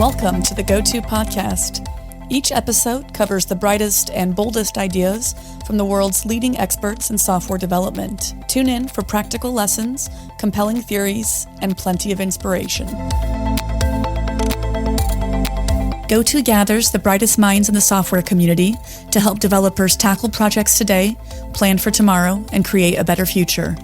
Welcome to the GOTO Podcast. Each episode covers the brightest and boldest ideas from the world's leading experts in software development. Tune in for practical lessons, compelling theories, and plenty of inspiration. GOTO gathers the brightest minds in the software community to help developers tackle projects today, plan for tomorrow, and create a better future.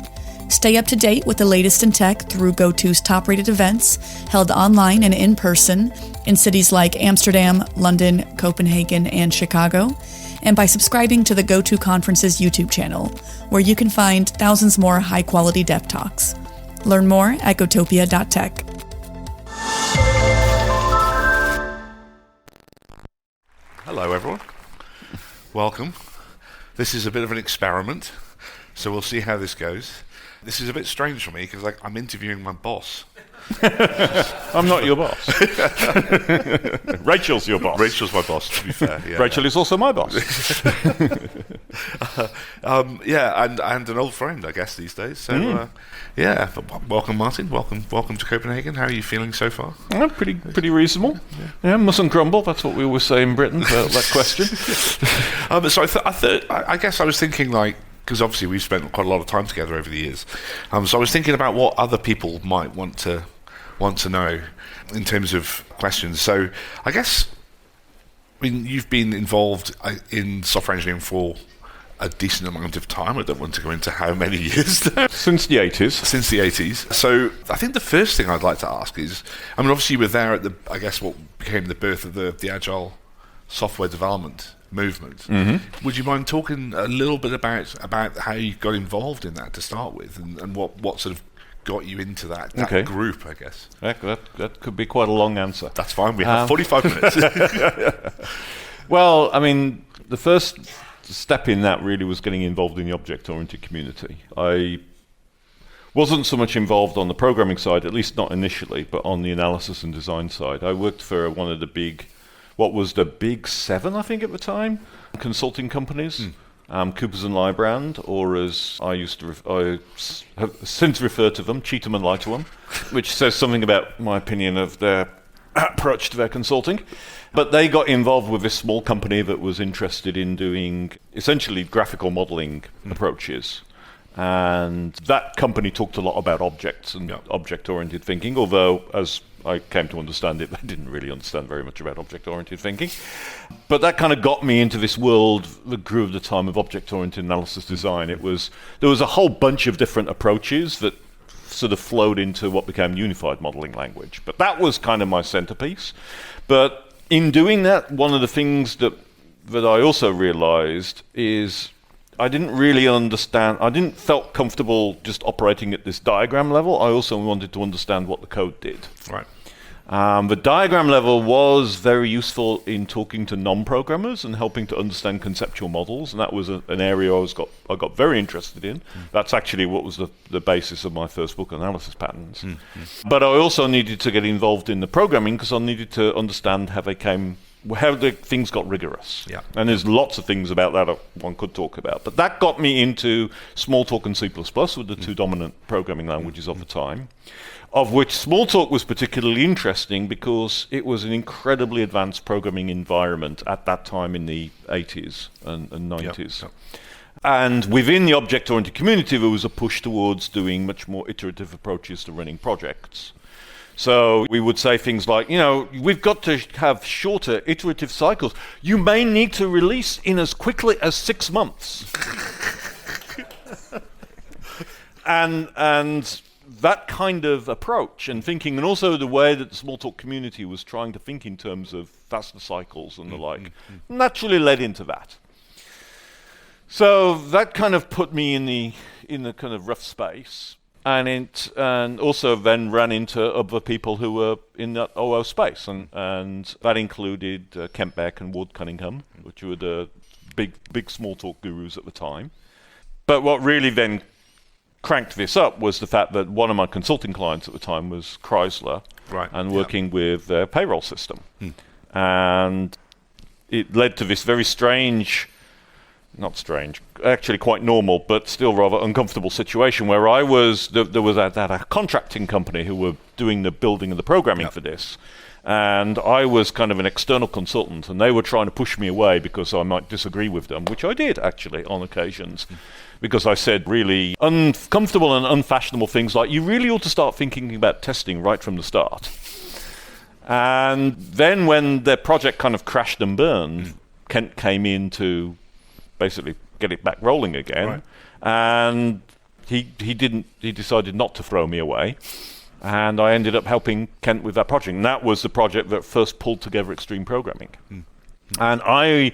Stay up to date with the latest in tech through GOTO's top-rated events held online and in person in cities like Amsterdam, London, Copenhagen, and Chicago, and by subscribing to the GOTO Conference's YouTube channel, where you can find thousands more high-quality dev talks. Learn more at gotopia.tech. Hello, everyone. Welcome. This is a bit of an experiment, so we'll see how this goes. This is a bit strange for me because I'm interviewing my boss. I'm not your boss. Rachel's your boss. Rachel's my boss, to be fair. Yeah, Rachel is also my boss. And an old friend, I guess, these days. So, welcome, Martin. Welcome to Copenhagen. How are you feeling so far? Pretty reasonable. Yeah, mustn't grumble. That's what we always say in Britain about that question. I guess I was thinking because obviously we've spent quite a lot of time together over the years. So I was thinking about what other people might want to know in terms of questions. So I guess, you've been involved in software engineering for a decent amount of time. I don't want to go into how many years now. Since the 80s. Since the 80s. So I think the first thing I'd like to ask is, obviously you were there at what became the birth of the Agile software development movement. Mm-hmm. Would you mind talking a little bit about how you got involved in that to start with, and what sort of got you into that group, I guess? That could be quite a long answer. That's fine. We have 45 minutes. Well, the first step in that really was getting involved in the object-oriented community. I wasn't so much involved on the programming side, at least not initially, but on the analysis and design side. I worked for one of the what was the Big Seven, I think, at the time, consulting companies, Coopers and Lybrand, or as I have since referred to them, Cheatham and Lightwam, which says something about my opinion of their approach to their consulting. But they got involved with this small company that was interested in doing essentially graphical modeling approaches. And that company talked a lot about objects and object-oriented thinking, although, as I came to understand it, they didn't really understand very much about object-oriented thinking. But that kind of got me into this world that grew at the time of object-oriented analysis design. There was a whole bunch of different approaches that sort of flowed into what became unified modeling language. But that was kind of my centerpiece. But in doing that, one of the things that I also realized is I didn't really understand. I didn't felt comfortable just operating at this diagram level. I also wanted to understand what the code did. Right. The diagram level was very useful in talking to non-programmers and helping to understand conceptual models, and that was an area I got very interested in. That's actually what was the basis of my first book, Analysis Patterns. But I also needed to get involved in the programming because I needed to understand how the things got rigorous. Yeah. And there's lots of things about that one could talk about. But that got me into Smalltalk and C++, with the two dominant programming languages of the time, of which Smalltalk was particularly interesting because it was an incredibly advanced programming environment at that time in the 80s and 90s. Yep. And within the object-oriented community, there was a push towards doing much more iterative approaches to running projects. So we would say things like, we've got to have shorter iterative cycles. You may need to release in as quickly as 6 months. and that kind of approach and thinking, and also the way that the Smalltalk community was trying to think in terms of faster cycles and the like, naturally led into that. So that kind of put me in the kind of rough space. And also then ran into other people who were in that OO space, and that included Kent Beck and Ward Cunningham, which were the big Smalltalk gurus at the time. But what really then cranked this up was the fact that one of my consulting clients at the time was Chrysler, and working with their payroll system. And it led to this very not strange, actually quite normal, but still rather uncomfortable situation where there was a contracting company who were doing the building and the programming for this. And I was kind of an external consultant, and they were trying to push me away because I might disagree with them, which I did actually on occasions, because I said really uncomfortable and unfashionable things like, you really ought to start thinking about testing right from the start. And then when the project kind of crashed and burned, Kent came in to basically get it back rolling again, and he decided not to throw me away. And I ended up helping Kent with that project. And that was the project that first pulled together extreme programming. And I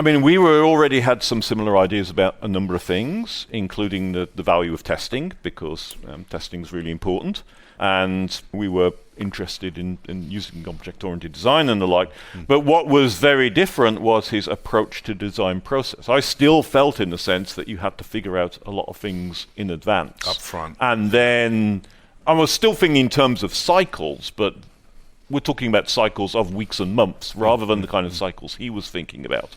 mean, we were already had some similar ideas about a number of things, including the value of testing, because testing is really important. And we were interested in using object-oriented design and the like. But what was very different was his approach to design process. I still felt, in the sense, that you had to figure out a lot of things in advance. Up front. And then I was still thinking in terms of cycles, but we're talking about cycles of weeks and months rather than the kind of cycles he was thinking about.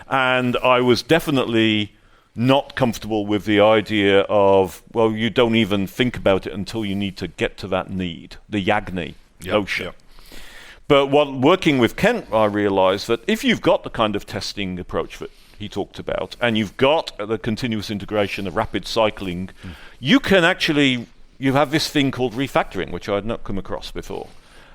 And I was definitely not comfortable with the idea of, well, you don't even think about it until you need to get to that need, the Yagni notion. Yep. But working with Kent, I realized that if you've got the kind of testing approach that he talked about, and you've got the continuous integration, the rapid cycling, you can actually... You have this thing called refactoring, which I had not come across before.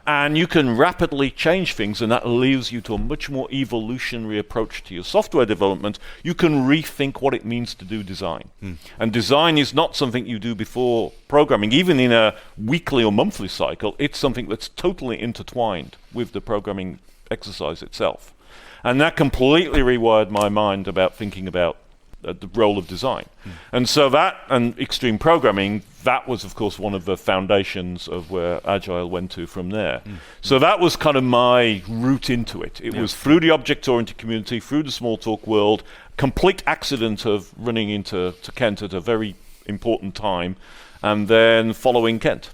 And you can rapidly change things, and that leads you to a much more evolutionary approach to your software development. You can rethink what it means to do design. And design is not something you do before programming. Even in a weekly or monthly cycle, it's something that's totally intertwined with the programming exercise itself. And that completely rewired my mind about thinking about the role of design. And so that, and extreme programming, that was of course one of the foundations of where Agile went to from there. So that was kind of my route into it. It was through the object-oriented community, through the small talk world, complete accident of running into Kent at a very important time, and then following Kent.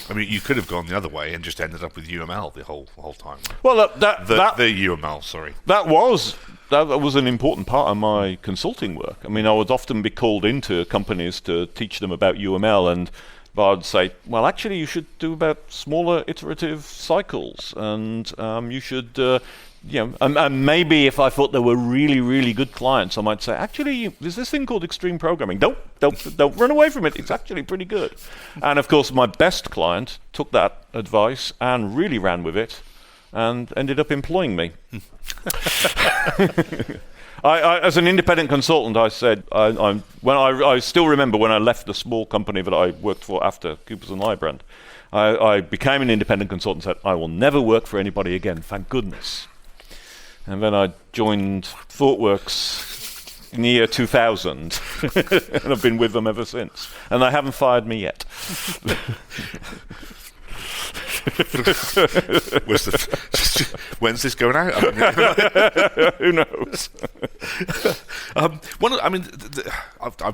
I mean, you could have gone the other way and just ended up with UML the whole time. Well, the UML, sorry. That was an important part of my consulting work. I mean, I would often be called into companies to teach them about UML, and I'd say, well, actually, you should do about smaller iterative cycles, and you should, and maybe if I thought they were really, really good clients, I might say, actually, there's this thing called extreme programming. Don't run away from it. It's actually pretty good. And of course, my best client took that advice and really ran with it, and ended up employing me. I, as an independent consultant, I said, I still remember when I left the small company that I worked for after Coopers & Lybrand, I became an independent consultant and said, I will never work for anybody again, thank goodness. And then I joined Thoughtworks in the year 2000, and I've been with them ever since. And they haven't fired me yet. When's this going out? Who knows? I've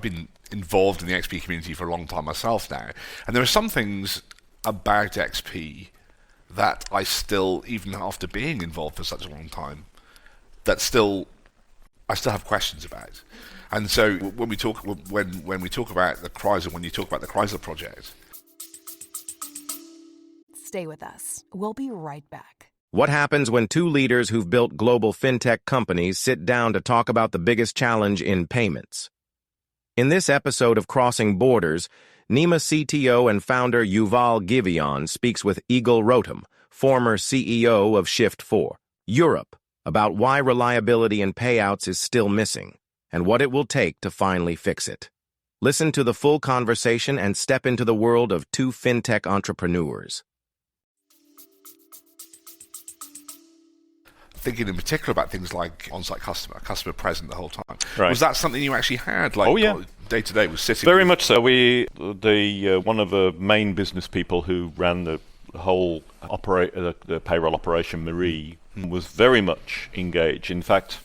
been involved in the XP community for a long time myself now, and there are some things about XP that I still, even after being involved for such a long time, I still have questions about. And so when we talk about the Chrysler, when you talk about the Chrysler project. Stay with us. We'll be right back. What happens when two leaders who've built global fintech companies sit down to talk about the biggest challenge in payments? In this episode of Crossing Borders, Nima CTO and founder Yuval Givion speaks with Eagle Rotem, former CEO of Shift4 Europe, about why reliability in payouts is still missing and what it will take to finally fix it. Listen to the full conversation and step into the world of two fintech entrepreneurs. Thinking in particular about things like on-site customer present the whole time. Right. Was that something you actually had? Like, day to day was sitting. Very much so. One of the main business people who ran the whole the payroll operation, Marie, was very much engaged. In fact,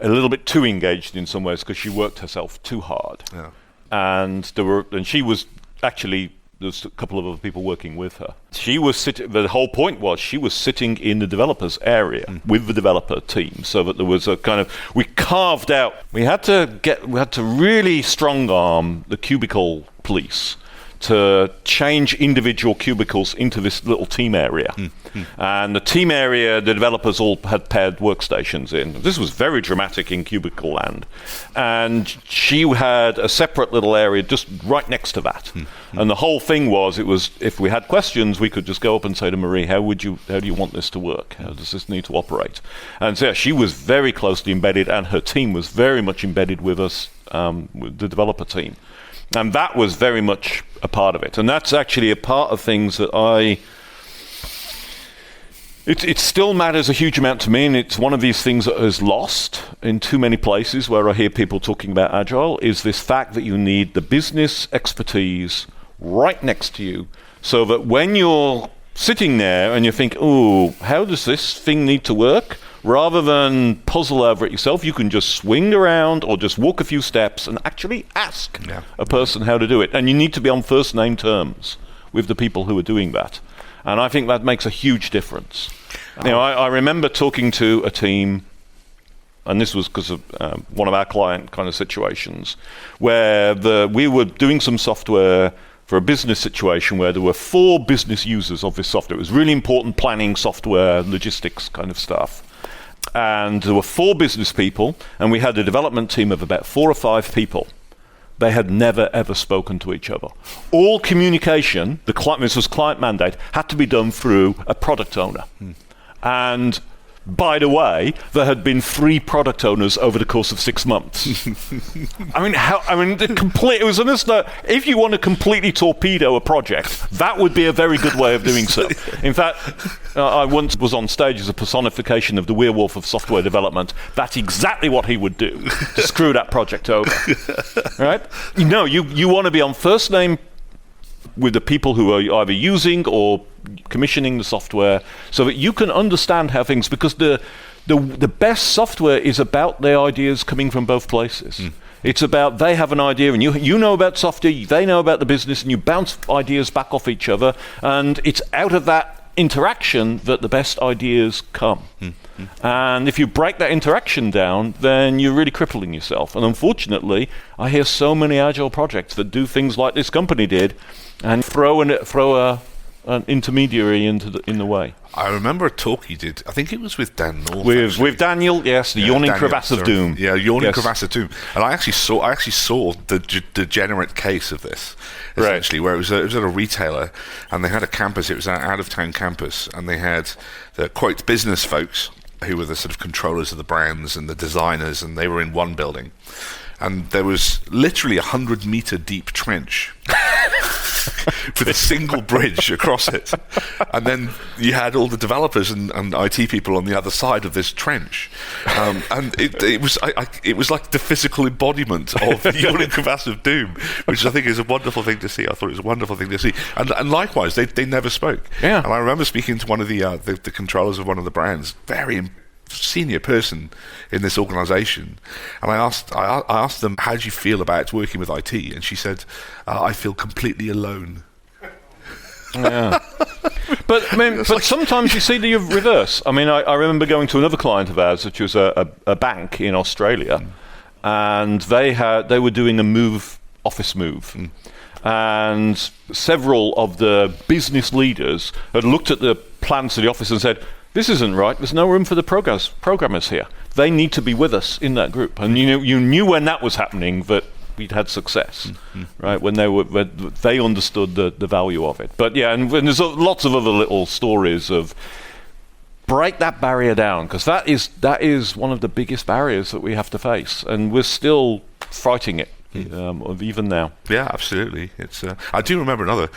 a little bit too engaged in some ways because she worked herself too hard. Yeah. And she was actually. There's a couple of other people working with her. She was sitting. The whole point was she was sitting in the developers area with the developer team, so that there was a kind of we carved out. We had to really strong arm the cubicle police to change individual cubicles into this little team area. And the team area, the developers all had paired workstations in. This was very dramatic in cubicle land. And she had a separate little area just right next to that. And the whole thing was, if we had questions, we could just go up and say to Marie, how do you want this to work? How does this need to operate? And so she was very closely embedded, and her team was very much embedded with us, with the developer team. And that was very much a part of it. And that's actually a part of things that it still matters a huge amount to me, and it's one of these things that is lost in too many places where I hear people talking about Agile, is this fact that you need the business expertise right next to you, so that when you're sitting there and you think, oh, how does this thing need to work? Rather than puzzle over it yourself, you can just swing around or just walk a few steps and actually ask a person how to do it. And you need to be on first name terms with the people who are doing that. And I think that makes a huge difference. I remember talking to a team, and this was because of one of our client kind of situations, where we were doing some software for a business situation where there were 4 business users of this software. It was really important planning software, logistics kind of stuff. And there were 4 business people, and we had a development team of about 4 or 5 people. They had never, ever spoken to each other. All communication, this was client mandate, had to be done through a product owner. And by the way, there had been 3 product owners over the course of 6 months. It was almost if you want to completely torpedo a project, that would be a very good way of doing so. In fact, I once was on stage as a personification of the werewolf of software development. That's exactly what he would do, to screw that project over. Right? You want to be on first name with the people who are either using or commissioning the software, so that you can understand how things, because the best software is about the ideas coming from both places. It's about, they have an idea and you know about software, they know about the business, and you bounce ideas back off each other, and it's out of that interaction that the best ideas come. And if you break that interaction down, then you're really crippling yourself. And unfortunately, I hear so many Agile projects that do things like this company did, and throw an intermediary in the way. I remember a talk you did. I think it was with Dan North. With Daniel, yes, the Yawning Crevasse of Doom. Yeah, Yawning Crevasse of Doom. And I actually saw the degenerate case of this, essentially, where it was at a retailer, and they had a campus. It was an out-of-town campus, and they had the quote business folks who were the sort of controllers of the brands and the designers, and they were in one building, and there was literally 100-meter deep trench with a single bridge across it, and then you had all the developers and IT people on the other side of this trench, and it was like the physical embodiment of the Yawning Crevasse of Doom, which I think is a wonderful thing to see. I thought it was a wonderful thing to see, and likewise they never spoke. And I remember speaking to one of the controllers of one of the brands, very senior person in this organisation, and I asked them, how do you feel about working with IT? And she said, I feel completely alone. Yeah. But sometimes you see the reverse. I remember going to another client of ours, which was a bank in Australia, and they were doing a office move. And several of the business leaders had looked at the plans of the office and said, this isn't right. There's no room for the programmers here. They need to be with us in that group. And you knew when that was happening that we'd had success, right? When they understood the value of it. But yeah, and there's lots of other little stories of break that barrier down, because that is one of the biggest barriers that we have to face, and we're still fighting it. Even now. Yeah, absolutely. I do remember another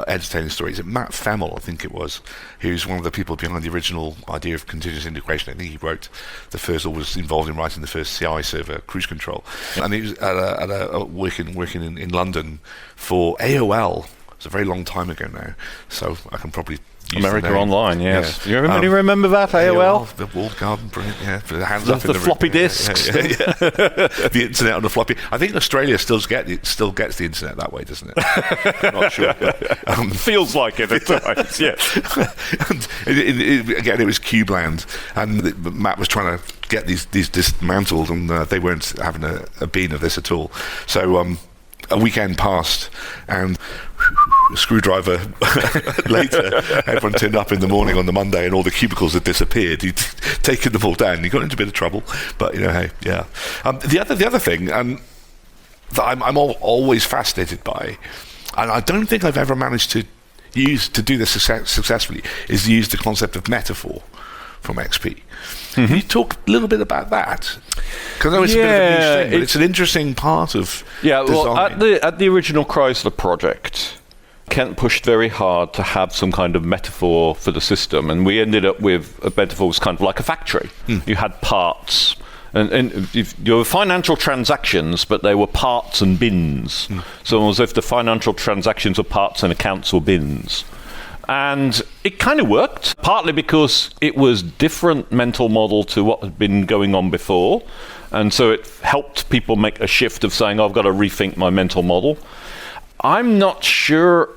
entertaining story. Is it Matt Femmel, I think it was, who's one of the people behind the original idea of continuous integration. I think he wrote was involved in writing the first CI server cruise control. And he was working in London for AOL. It's a very long time ago now, so I can probably America Online, yes. Yeah. You remember that, AOL? The walled garden, brilliant, yeah. The hands up in the floppy disks. Yeah. The internet on the floppy. I think Australia still gets the internet that way, doesn't it? I'm not sure. But, feels like it at times, yeah. And again, it was Cubeland, and Matt was trying to get these dismantled, and they weren't having a bean of this at all. So a weekend passed, and screwdriver later, everyone turned up in the morning on the Monday, and all the cubicles had disappeared. He'd taken them all down. He got into a bit of trouble, but hey, yeah. The other thing that I'm always fascinated by, and I don't think I've ever managed to do this successfully, is use the concept of metaphor from XP. Can you talk a little bit about that? Because I know it's a bit of a niche thing, but it's an interesting part of design. Well, at the original Chrysler project, Kent pushed very hard to have some kind of metaphor for the system, and we ended up with a metaphor was kind of like a factory. You had parts, and there were financial transactions, but they were parts and bins. So it was as if the financial transactions were parts and accounts were bins. And it kind of worked, partly because it was different mental model to what had been going on before. And so it helped people make a shift of saying, I've got to rethink my mental model. I'm not sure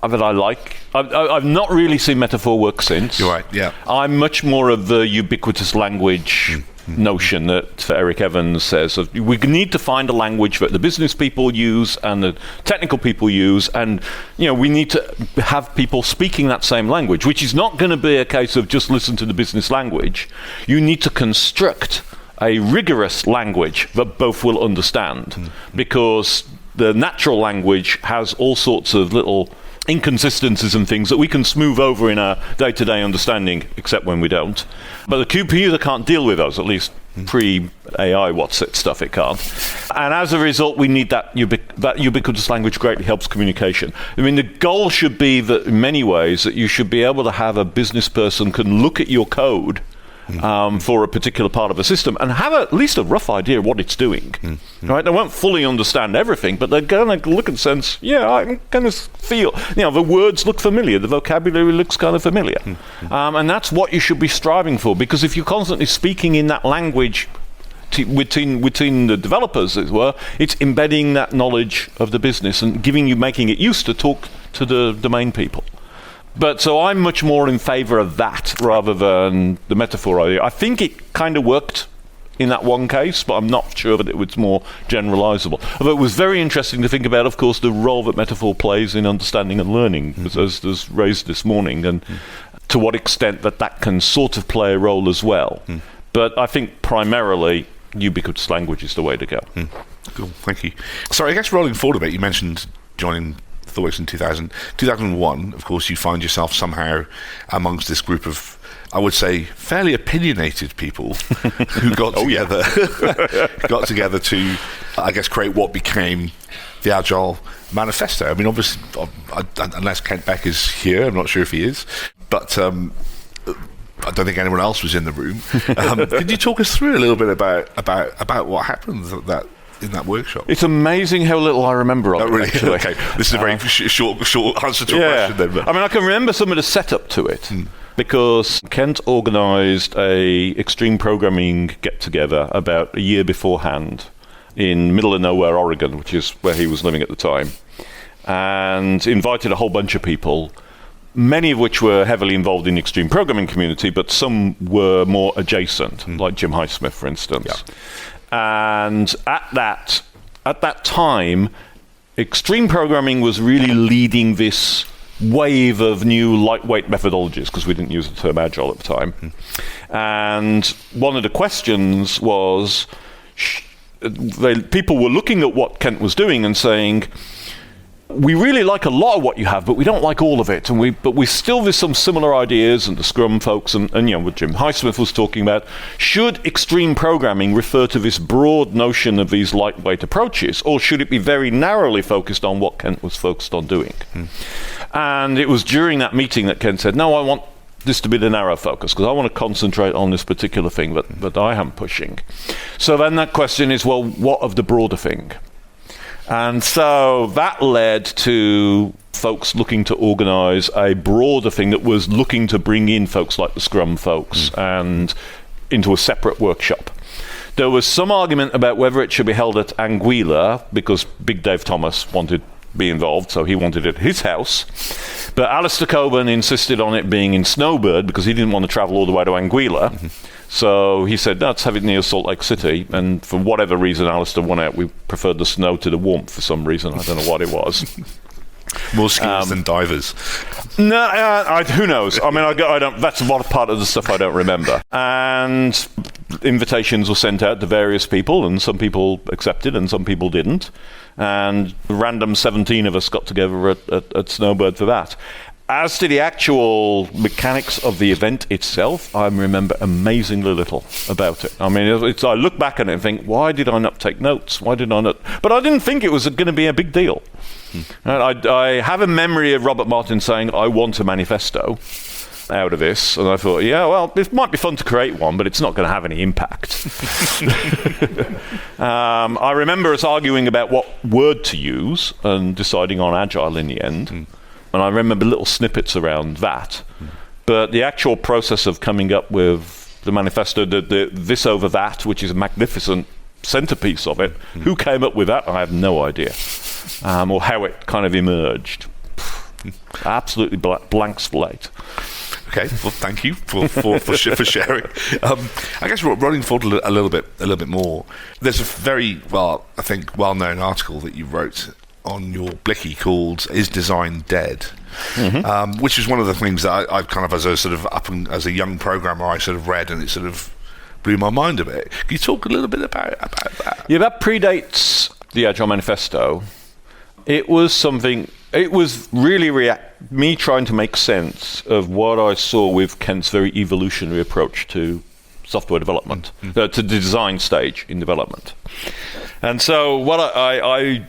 that I've not really seen metaphor work since. You're right, yeah. I'm much more of the ubiquitous language notion that Eric Evans says. We need to find a language that the business people use and the technical people use, and we need to have people speaking that same language, which is not going to be a case of just listen to the business language. You need to construct a rigorous language that both will understand, because the natural language has all sorts of little inconsistencies and things that we can smooth over in our day-to-day understanding, except when we don't. But the computer can't deal with those, at least pre-AI what's it stuff it can't. And as a result, we need that ubiquitous language greatly helps communication. I mean, the goal should be that in many ways that you should be able to have a business person can look at your code for a particular part of a system and have at least a rough idea of what it's doing. Right? They won't fully understand everything, but they're going to look and sense, I kind of feel, the words look familiar, the vocabulary looks kind of familiar. And that's what you should be striving for, because if you're constantly speaking in that language between the developers, as it were, it's embedding that knowledge of the business and making it used to talk to the domain people. But so I'm much more in favour of that rather than the metaphor idea. I think it kind of worked in that one case, but I'm not sure that it was more generalisable. Although it was very interesting to think about, of course, the role that metaphor plays in understanding and learning, as was raised this morning, and to what extent that can sort of play a role as well. But I think primarily ubiquitous language is the way to go. Cool, thank you. So I guess rolling forward a bit, you mentioned joining Thoughtworks in 2001, of course, you find yourself somehow amongst this group of, I would say, fairly opinionated people who got together to, I guess, create what became the Agile manifesto. I mean, obviously, unless Kent Beck is here, I'm not sure if he is, but I don't think anyone else was in the room. Could you talk us through a little bit about what happened in that workshop? It's amazing how little I remember of it, really? actually. Okay, this is a very short answer to a question then. But. I mean, I can remember some of the setup to it, because Kent organised a extreme programming get-together about a year beforehand in middle of nowhere, Oregon, which is where he was living at the time, and invited a whole bunch of people, many of which were heavily involved in the extreme programming community, but some were more adjacent, like Jim Highsmith, for instance. Yeah. And at that time, extreme programming was really leading this wave of new lightweight methodologies, because we didn't use the term Agile at the time. And one of the questions was, people were looking at what Kent was doing and saying, we really like a lot of what you have, but we don't like all of it. But we still, there's some similar ideas, and the Scrum folks, and what Jim Highsmith was talking about. Should extreme programming refer to this broad notion of these lightweight approaches, or should it be very narrowly focused on what Kent was focused on doing? And it was during that meeting that Kent said, no, I want this to be the narrow focus, because I want to concentrate on this particular thing that I am pushing. So then that question is, well, what of the broader thing? And so that led to folks looking to organise a broader thing that was looking to bring in folks like the Scrum folks and into a separate workshop. There was some argument about whether it should be held at Anguilla, because Big Dave Thomas wanted to be involved, so he wanted it at his house. But Alistair Coburn insisted on it being in Snowbird, because he didn't want to travel all the way to Anguilla. So he said, let's have it near Salt Lake City. And for whatever reason, Alistair won out. We preferred the snow to the warmth for some reason. I don't know what it was. More skiers than divers. No, who knows? I mean, I don't. That's a lot of part of the stuff I don't remember. And invitations were sent out to various people, and some people accepted, and some people didn't. And random 17 of us got together at Snowbird for that. As to the actual mechanics of the event itself, I remember amazingly little about it. I mean, I look back at it and think, why did I not take notes? Why did I not? But I didn't think it was going to be a big deal. And I have a memory of Robert Martin saying, I want a manifesto out of this. And I thought, yeah, well, it might be fun to create one, but it's not going to have any impact. I remember us arguing about what word to use and deciding on Agile in the end. And I remember little snippets around that. But the actual process of coming up with the manifesto, the this over that, which is a magnificent centerpiece of it, who came up with that, I have no idea. Or how it kind of emerged. Absolutely blank slate. Okay, well, thank you for sharing. I guess running forward a little bit more. There's a very well-known article that you wrote on your Blicky called "Is Design Dead?" Which is one of the things that I kind of, as a young programmer, I sort of read, and it sort of blew my mind a bit. Can you talk a little bit about that? Yeah, that predates the Agile Manifesto. It was really me trying to make sense of what I saw with Kent's very evolutionary approach to software development, to the design stage in development. And so what I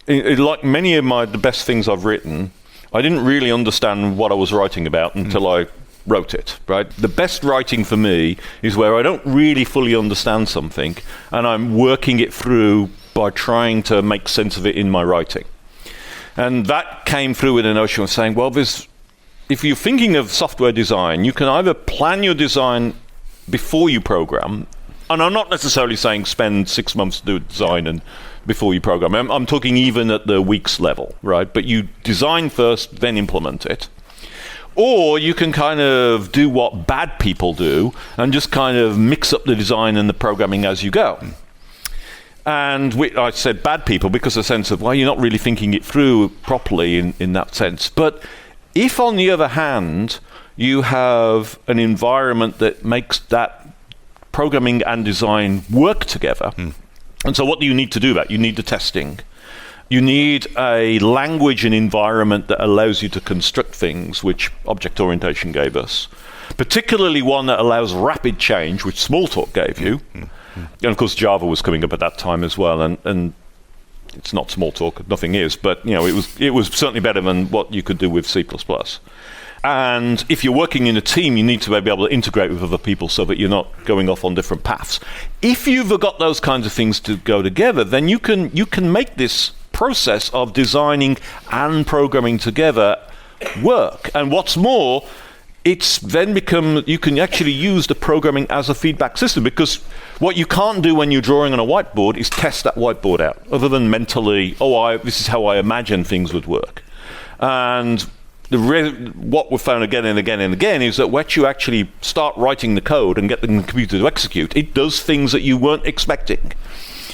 like many of the best things I've written, I didn't really understand what I was writing about until I wrote it, right? The best writing for me is where I don't really fully understand something and I'm working it through by trying to make sense of it in my writing. And that came through with a notion of saying, well, if you're thinking of software design, you can either plan your design before you program, and I'm not necessarily saying spend 6 months to do design and before you program. I'm talking even at the weeks level, right? But you design first, then implement it. Or you can kind of do what bad people do and just kind of mix up the design and the programming as you go. And I said bad people because a sense of, well, you're not really thinking it through properly in that sense. But if, on the other hand, you have an environment that makes that programming and design work together, and so what do you need to do that? You need the testing. You need a language and environment that allows you to construct things, which object orientation gave us, particularly one that allows rapid change, which Smalltalk gave you. And of course Java was coming up at that time as well, and it's not Smalltalk, nothing is, but it was certainly better than what you could do with C++. And if you're working in a team, you need to be able to integrate with other people so that you're not going off on different paths. If you've got those kinds of things to go together, then you can make this process of designing and programming together work. And what's more, it's then become, you can actually use the programming as a feedback system, because what you can't do when you're drawing on a whiteboard is test that whiteboard out, other than mentally, this is how I imagine things would work. And what we've found again and again and again is that once you actually start writing the code and get the computer to execute, it does things that you weren't expecting.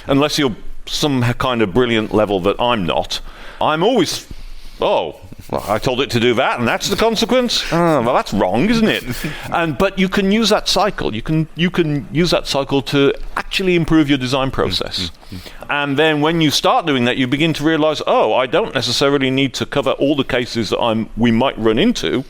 Unless you're some kind of brilliant level that I'm not. I'm always, I told it to do that, and that's the consequence. Well, that's wrong, isn't it? But you can use that cycle. You can use that cycle to actually improve your design process. And then when you start doing that, you begin to realize, I don't necessarily need to cover all the cases that we might run into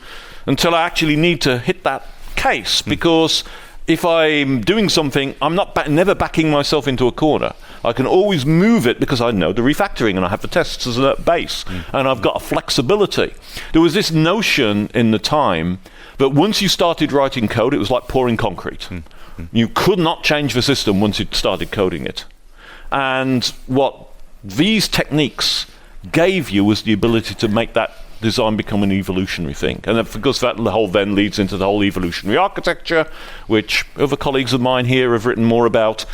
until I actually need to hit that case. Because if I'm doing something, I'm never backing myself into a corner. I can always move it because I know the refactoring and I have the tests as a base, and I've got a flexibility. There was this notion in the time that once you started writing code, it was like pouring concrete. You could not change the system once you started coding it. And what these techniques gave you was the ability to make that design become an evolutionary thing. And of course that then leads into the whole evolutionary architecture, which other colleagues of mine here have written more about.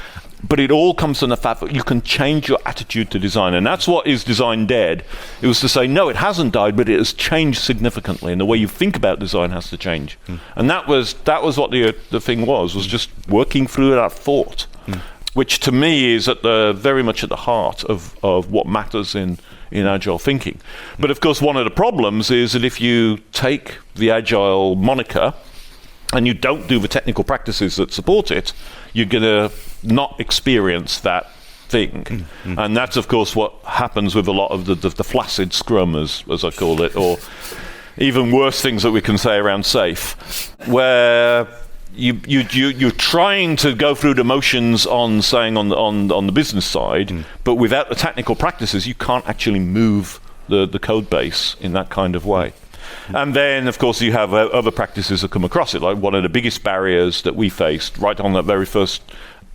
But it all comes from the fact that you can change your attitude to design. And that's what is design dead. It was to say, no, it hasn't died, but it has changed significantly. And the way you think about design has to change. And that was what the thing was just working through that thought, which to me is very much at the heart of what matters in Agile thinking. But of course, one of the problems is that if you take the Agile moniker and you don't do the technical practices that support it, you're going to not experience that thing. And that's, of course, what happens with a lot of the flaccid scrum, as I call it, or even worse things that we can say around SAFe, where you're trying to go through the motions on the business side, but without the technical practices, you can't actually move the code base in that kind of way. And then, of course, you have other practices that come across it. Like one of the biggest barriers that we faced right on that very first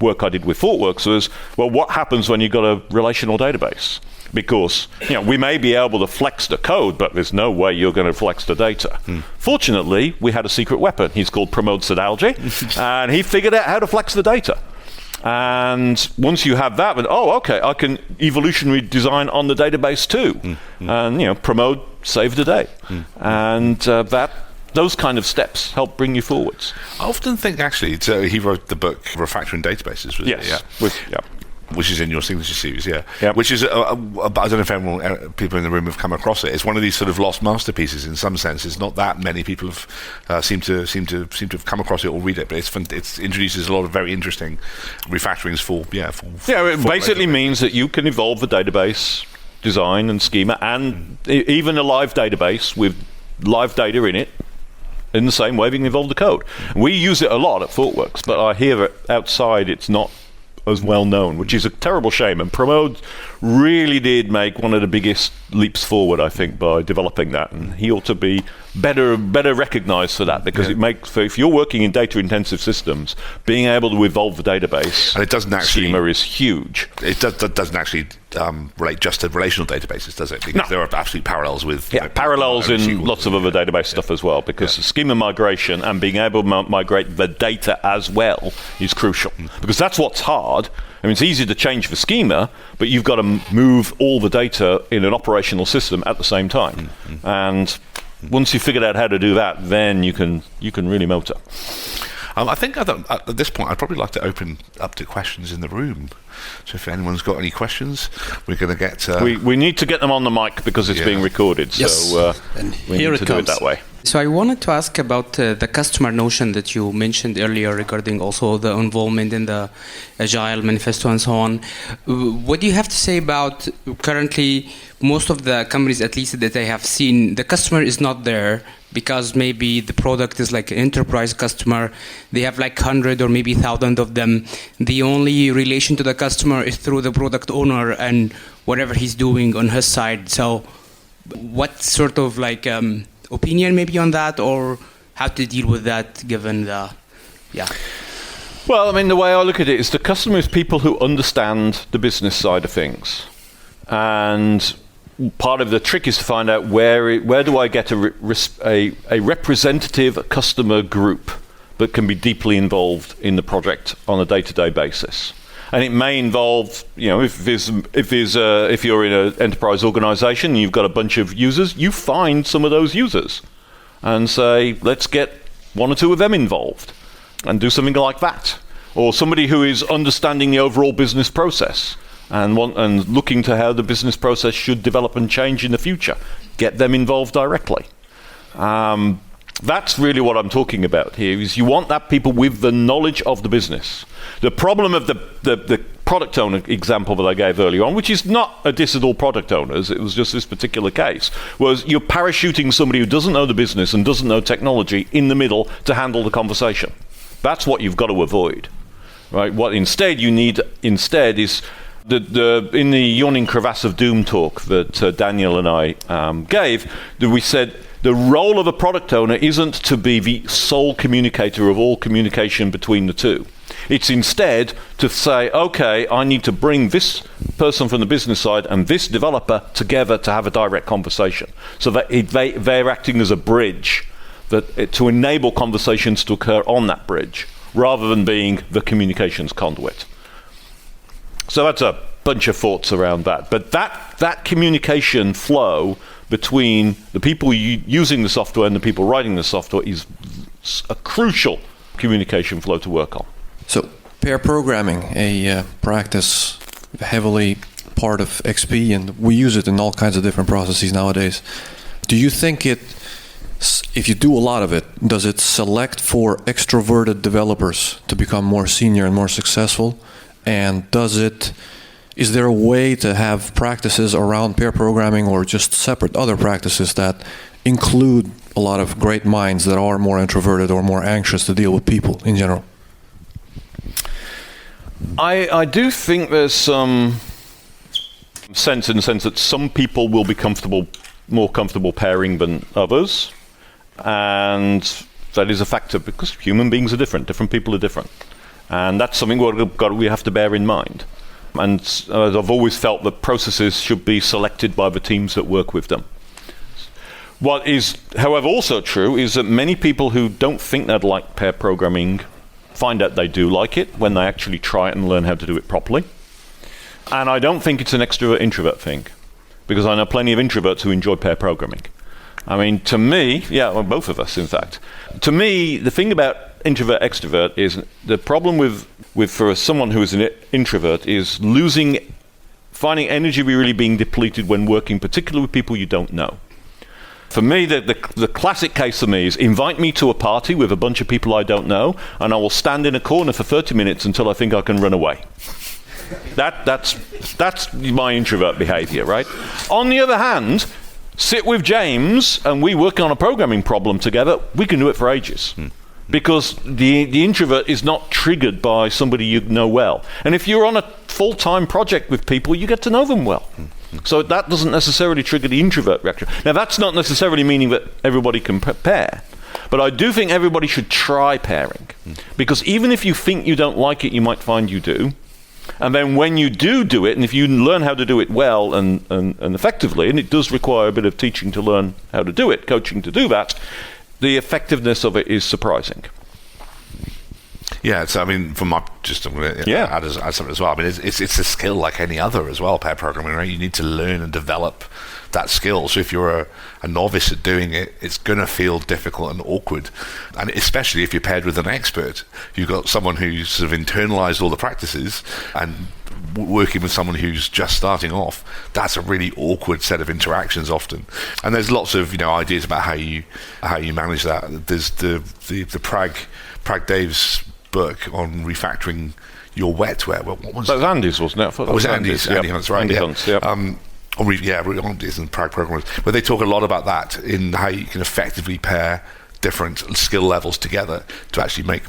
work I did with Thoughtworks was, well, what happens when you've got a relational database? Because we may be able to flex the code, but there's no way you're going to flex the data. Fortunately, we had a secret weapon. He's called Pramod Sadalji, and he figured out how to flex the data. And once you have that, okay, I can evolutionary design on the database too. And Pramod saved the day. And those kind of steps help bring you forwards. I often think, actually, he wrote the book Refactoring Databases, was yes. it? Which is in your signature series, Which is, I don't know if people in the room have come across it. It's one of these sort of lost masterpieces in some sense. It's not that many people have seem to have come across it or read it, but it introduces a lot of very interesting refactorings for it basically means that you can evolve the database design and schema, and even a live database with live data in it, in the same way we can evolve the code. We use it a lot at Thoughtworks, but I hear that outside it's not as well known, which is a terrible shame. And Pramod really did make one of the biggest leaps forward, I think, by developing that. And he ought to be better recognized for that, because it makes, if you're working in data-intensive systems, being able to evolve the database and it doesn't actually, schema is huge. It doesn't actually relate just to relational databases, does it? Because there are absolute parallels with parallels in lots of other database stuff as well, because schema migration and being able to migrate the data as well is crucial, because that's what's hard. I mean, it's easy to change the schema, but you've got to move all the data in an operational system at the same time. And once you've figured out how to do that, then you can really motor. I think at this point, I'd probably like to open up to questions in the room. So if anyone's got any questions, we're going to get... We need to get them on the mic because it's being recorded. Yes. So we need to do it that way. So I wanted to ask about the customer notion that you mentioned earlier regarding also the involvement in the Agile manifesto and so on. What do you have to say about currently most of the companies, at least that I have seen, the customer is not there because maybe the product is like an enterprise customer. They have like 100 or maybe 1,000 of them. The only relation to the customer is through the product owner and whatever he's doing on his side. So what sort of like... opinion maybe on that, or how to deal with that given the Well, I mean, the way I look at it is the customer is people who understand the business side of things, and part of the trick is to find out where do I get a representative customer group that can be deeply involved in the project on a day-to-day basis. And it may involve, if you're in an enterprise organization and you've got a bunch of users, you find some of those users and say, let's get one or two of them involved and do something like that. Or somebody who is understanding the overall business process and looking to how the business process should develop and change in the future. Get them involved directly. That's really what I'm talking about here, is you want that people with the knowledge of the business. The problem of the product owner example that I gave earlier on, which is not a diss at all product owners, it was just this particular case, was you're parachuting somebody who doesn't know the business and doesn't know technology in the middle to handle the conversation. That's what you've got to avoid. Right? What instead you need is in the Yawning Crevasse of Doom talk that Daniel and I gave, that we said the role of a product owner isn't to be the sole communicator of all communication between the two. It's instead to say, okay, I need to bring this person from the business side and this developer together to have a direct conversation. So that they're acting as a bridge to enable conversations to occur on that bridge, rather than being the communications conduit. So that's a bunch of thoughts around that. But that communication flow between the people using the software and the people writing the software is a crucial communication flow to work on. So pair programming, a practice heavily part of XP, and we use it in all kinds of different processes nowadays. Do you think if you do a lot of it, does it select for extroverted developers to become more senior and more successful? And is there a way to have practices around pair programming or just separate other practices that include a lot of great minds that are more introverted or more anxious to deal with people in general? I do think there's some sense in the sense that some people will be more comfortable pairing than others. And that is a factor because human beings are different people are different. And that's something we have to bear in mind. And I've always felt that processes should be selected by the teams that work with them. What is, however, also true is that many people who don't think they'd like pair programming find out they do like it when they actually try it and learn how to do it properly. And I don't think it's an extrovert-introvert thing, because I know plenty of introverts who enjoy pair programming. I mean, to me, both of us, in fact. To me, the thing about introvert-extrovert is the problem with for someone who is an introvert is finding energy really being depleted when working, particularly with people you don't know. For me, the classic case for me is invite me to a party with a bunch of people I don't know, and I will stand in a corner for 30 minutes until I think I can run away. That's my introvert behavior, right? On the other hand, sit with James and we work on a programming problem together, we can do it for ages. Because the introvert is not triggered by somebody you know well. And if you're on a full-time project with people, you get to know them well. So that doesn't necessarily trigger the introvert reaction. Now, that's not necessarily meaning that everybody can pair. But I do think everybody should try pairing. Because even if you think you don't like it, you might find you do. And then when you do it, and if you learn how to do it well and effectively, and it does require a bit of teaching to learn how to do it, coaching to do that, the effectiveness of it is surprising. Yeah, so I mean, I'm going to add something as well. I mean, it's a skill like any other as well, pair programming, right? You need to learn and develop that skill. So if you're a novice at doing it, it's going to feel difficult and awkward. And especially if you're paired with an expert, you've got someone who's sort of internalized all the practices, and working with someone who's just starting off, that's a really awkward set of interactions often. And there's lots of ideas about how you manage that. There's the Prag Dave's book on refactoring your wetware. Well, what was that? Was Andy's, wasn't it? It was Andy's. Andy Hunt's, right? Andy Hunt's, yeah. Andy's and Prag programmers. But they talk a lot about that in how you can effectively pair different skill levels together to actually make.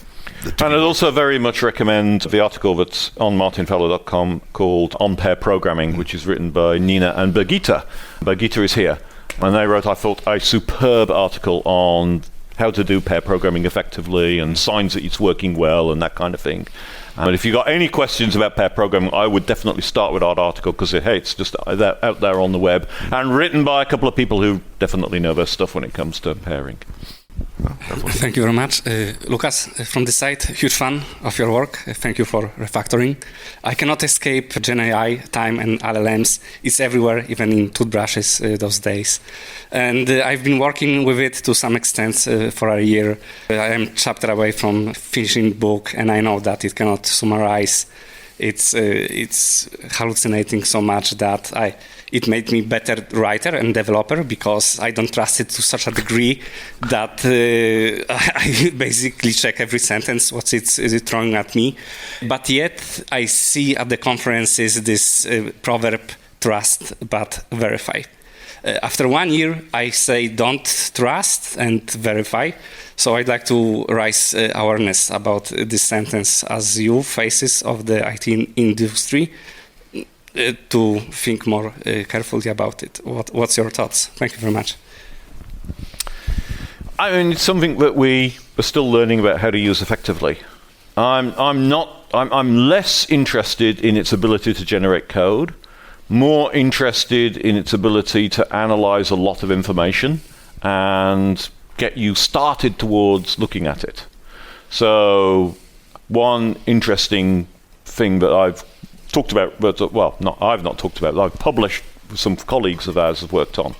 And I'd also very much recommend the article that's on martinfowler.com called On Pair Programming, which is written by Nina and Birgitta. Birgitta is here. And they wrote, I thought, a superb article on how to do pair programming effectively and signs that it's working well and that kind of thing. But if you've got any questions about pair programming, I would definitely start with that article because it's just out there on the web and written by a couple of people who definitely know their stuff when it comes to pairing. Thank you very much. Lucas, from the side, huge fan of your work. Thank you for refactoring. I cannot escape GenAI, time, and LLMs. It's everywhere, even in toothbrushes those days. And I've been working with it to some extent for a year. I am chapter away from finishing the book, and I know that it cannot summarize. It's hallucinating so much that it made me better writer and developer because I don't trust it to such a degree that I basically check every sentence, what is it throwing at me. But yet I see at the conferences this proverb, trust but verify. After 1 year, I say don't trust and verify. So I'd like to raise awareness about this sentence as you, faces of the IT industry, to think more carefully about it. What's your thoughts? Thank you very much. I mean, it's something that we are still learning about how to use effectively. I'm less interested in its ability to generate code, more interested in its ability to analyze a lot of information and get you started towards looking at it. So one interesting thing that I've talked about, but I've not talked about, I've published, some colleagues of ours have worked on,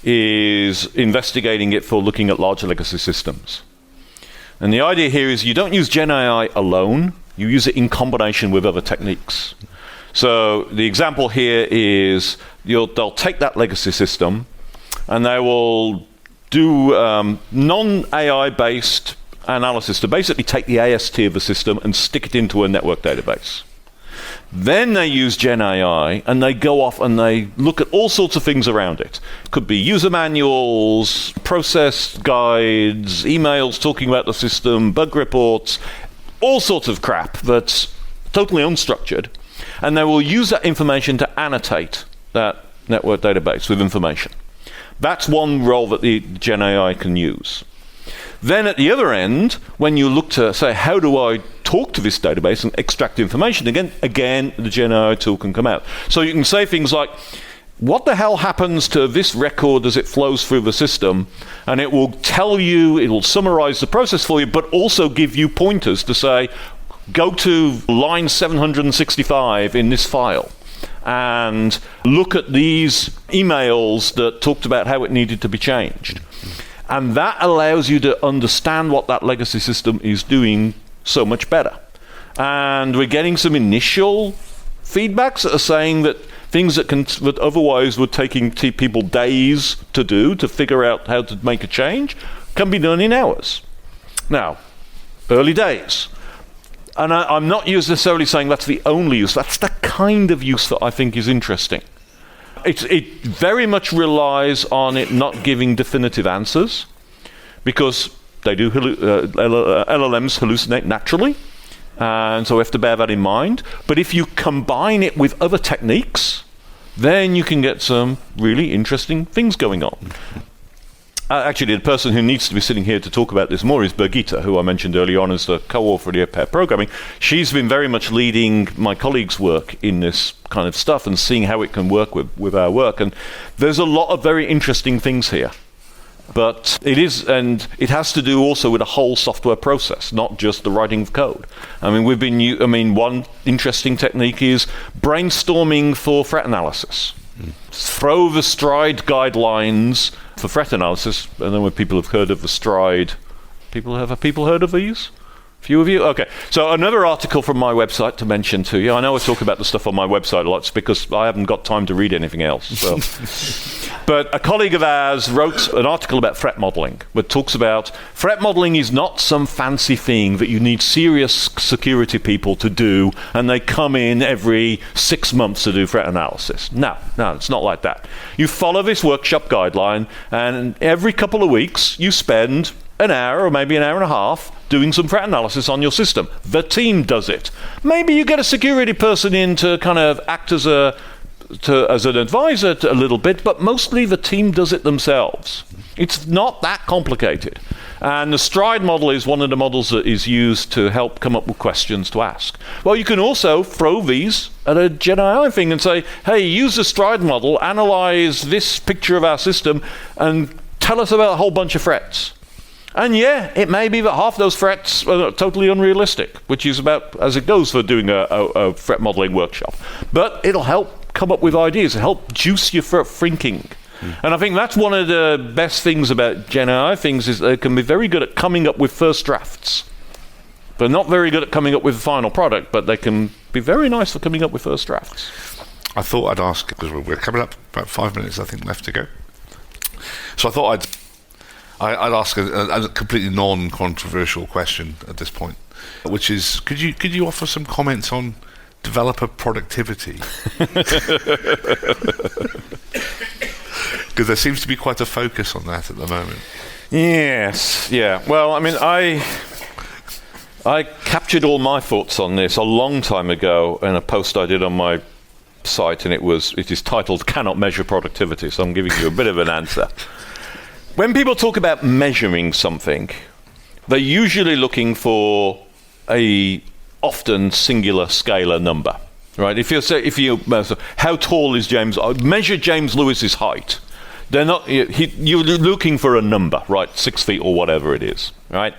is investigating it for looking at large legacy systems. And the idea here is you don't use GenAI alone, you use it in combination with other techniques. So the example here is they'll take that legacy system and they will do non-AI based analysis to basically take the AST of the system and stick it into a network database. Then they use GenAI and they go off and they look at all sorts of things around it. Could be user manuals, process guides, emails talking about the system, bug reports, all sorts of crap that's totally unstructured. And they will use that information to annotate that network database with information. That's one role that the GenAI can use. Then at the other end, when you look to say, how do I talk to this database and extract information, again the GenAI tool can come out. So you can say things like, what the hell happens to this record as it flows through the system? And it will tell you, it will summarize the process for you, but also give you pointers to say, go to line 765 in this file and look at these emails that talked about how it needed to be changed. And that allows you to understand what that legacy system is doing so much better. And we're getting some initial feedbacks that are saying that things that otherwise were taking people days to do, to figure out how to make a change, can be done in hours. Now, early days. And I'm not necessarily saying that's the only use. That's the kind of use that I think is interesting. It very much relies on it not giving definitive answers, because they do LLMs hallucinate naturally, and so we have to bear that in mind. But if you combine it with other techniques, then you can get some really interesting things going on. Actually, the person who needs to be sitting here to talk about this more is Birgitta, who I mentioned earlier on as the co-author of the pair programming. She's been very much leading my colleagues' work in this kind of stuff and seeing how it can work with our work. And there's a lot of very interesting things here. But it has to do also with a whole software process, not just the writing of code. I mean, one interesting technique is brainstorming for threat analysis. Throw the STRIDE guidelines for threat analysis. I don't know if people have heard of the STRIDE. Have people heard of these? Few of you? Okay. So another article from my website to mention to you. I know I talk about the stuff on my website a lot. It's because I haven't got time to read anything else. So. But a colleague of ours wrote an article about threat modeling, that talks about threat modeling is not some fancy thing that you need serious security people to do, and they come in every 6 months to do threat analysis. No, it's not like that. You follow this workshop guideline, and every couple of weeks you spend an hour or maybe an hour and a half doing some threat analysis on your system. The team does it. Maybe you get a security person in to kind of act as an advisor a little bit, but mostly the team does it themselves. It's not that complicated. And the STRIDE model is one of the models that is used to help come up with questions to ask. Well, you can also throw these at a GenAI thing and say, hey, use the STRIDE model, analyze this picture of our system, and tell us about a whole bunch of threats. And yeah, it may be that half those threats are totally unrealistic, which is about as it goes for doing a threat modeling workshop. But it'll help come up with ideas, it'll help juice your thinking. And I think that's one of the best things about GenAI things, is they can be very good at coming up with first drafts. They're not very good at coming up with a final product, but they can be very nice for coming up with first drafts. I thought I'd ask, because we're coming up about 5 minutes, I think, left to go. So I thought I'd ask a completely non-controversial question at this point, which is, could you offer some comments on developer productivity? Because there seems to be quite a focus on that at the moment. Yes, yeah. Well, I mean, I captured all my thoughts on this a long time ago in a post I did on my site, and it is titled "Cannot Measure Productivity," so I'm giving you a bit of an answer. When people talk about measuring something, they're usually looking for a often singular scalar number, right? If you how tall is James? Measure James Lewis's height. They're not. You're looking for a number, right? 6 feet or whatever it is, right?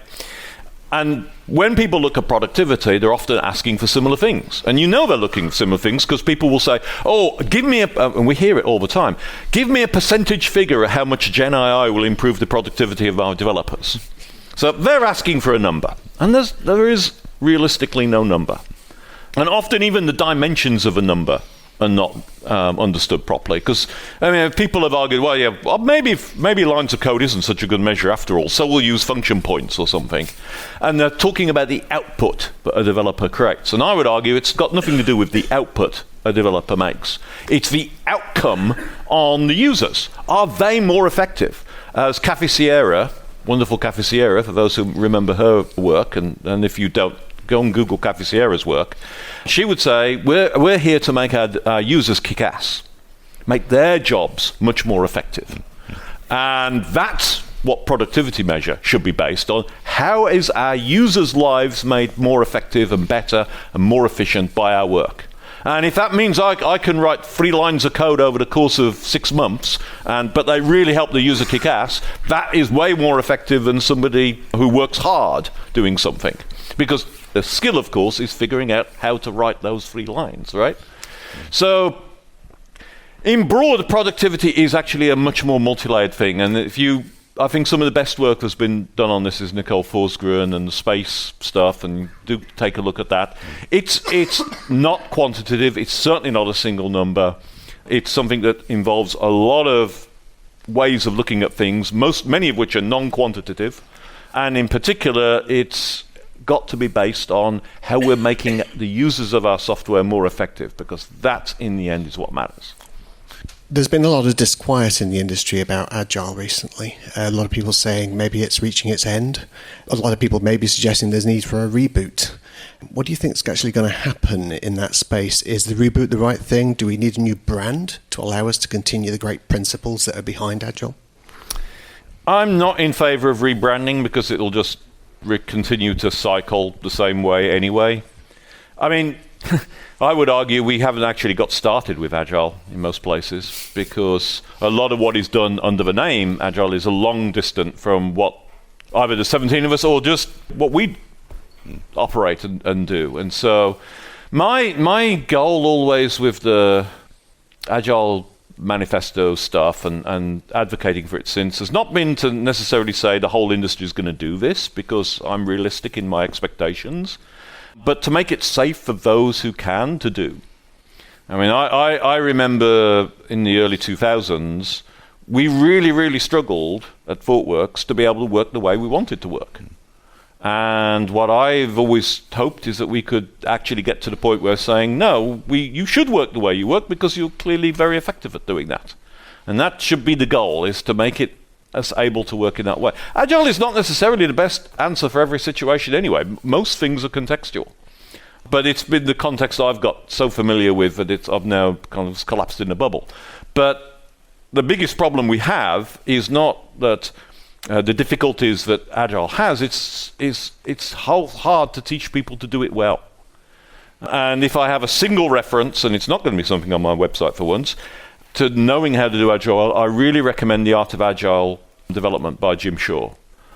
And when people look at productivity, they're often asking for similar things. And they're looking for similar things because people will say, give me and we hear it all the time, give me a percentage figure of how much GenAI will improve the productivity of our developers. So they're asking for a number. And there is realistically no number. And often even the dimensions of a number are not understood properly. Because, people have argued, maybe lines of code isn't such a good measure after all, so we'll use function points or something. And they're talking about the output that a developer creates. And I would argue it's got nothing to do with the output a developer makes. It's the outcome on the users. Are they more effective? As Cafe Sierra, wonderful Cafe Sierra, for those who remember her work, and if you don't, go and Google Cafe Sierra's work. She would say, we're here to make our users kick ass, make their jobs much more effective. And that's what productivity measure should be based on. How is our users' lives made more effective and better and more efficient by our work? And if that means I can write 3 lines of code over the course of 6 months, but they really help the user kick ass, that is way more effective than somebody who works hard doing something. Because the skill, of course, is figuring out how to write those 3 lines, right? So, in broad, productivity is actually a much more multi-layered thing. And I think some of the best work that's been done on this is Nicole Forsgren and the space stuff, and do take a look at that. It's not quantitative. It's certainly not a single number. It's something that involves a lot of ways of looking at things, many of which are non-quantitative. And in particular, it's got to be based on how we're making the users of our software more effective, because that, in the end, is what matters. There's been a lot of disquiet in the industry about Agile recently. A lot of people saying maybe it's reaching its end. A lot of people may be suggesting there's need for a reboot. What do you think is actually going to happen in that space? Is the reboot the right thing? Do we need a new brand to allow us to continue the great principles that are behind Agile? I'm not in favor of rebranding because it'll just continue to cycle the same way anyway. I mean, I would argue we haven't actually got started with Agile in most places, because a lot of what is done under the name Agile is a long distance from what either the 17 of us or just what we operate and do. And so my goal always with the Agile manifesto stuff and advocating for it since has not been to necessarily say the whole industry is going to do this, because I'm realistic in my expectations, but to make it safe for those who can to do. I mean, I remember in the early 2000s, we really, really struggled at Thoughtworks to be able to work the way we wanted to work. And what I've always hoped is that we could actually get to the point where saying, no, you should work the way you work because you're clearly very effective at doing that. And that should be the goal, is to make it as able to work in that way. Agile is not necessarily the best answer for every situation anyway. Most things are contextual. But it's been the context I've got so familiar with that I've now kind of collapsed in a bubble. But the biggest problem we have is not that the difficulties that Agile has, it's how hard to teach people to do it well. And if I have a single reference, and it's not going to be something on my website for once, to knowing how to do Agile, I really recommend The Art of Agile Development by Jim Shaw.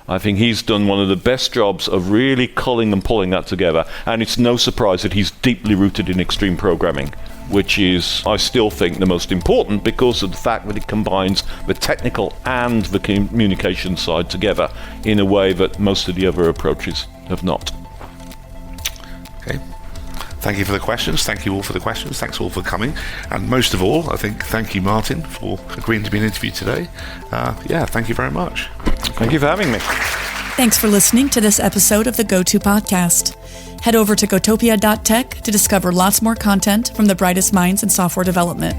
I think he's done one of the best jobs of really culling and pulling that together. And it's no surprise that he's deeply rooted in extreme programming, which is, I still think, the most important because of the fact that it combines the technical and the communication side together in a way that most of the other approaches have not. Okay. Thank you for the questions. Thank you all for the questions. Thanks all for coming. And most of all, I think, thank you, Martin, for agreeing to be an interview today. Thank you very much. Thank you for having me. Thanks for listening to this episode of the GOTO podcast. Head over to gotopia.tech to discover lots more content from the brightest minds in software development.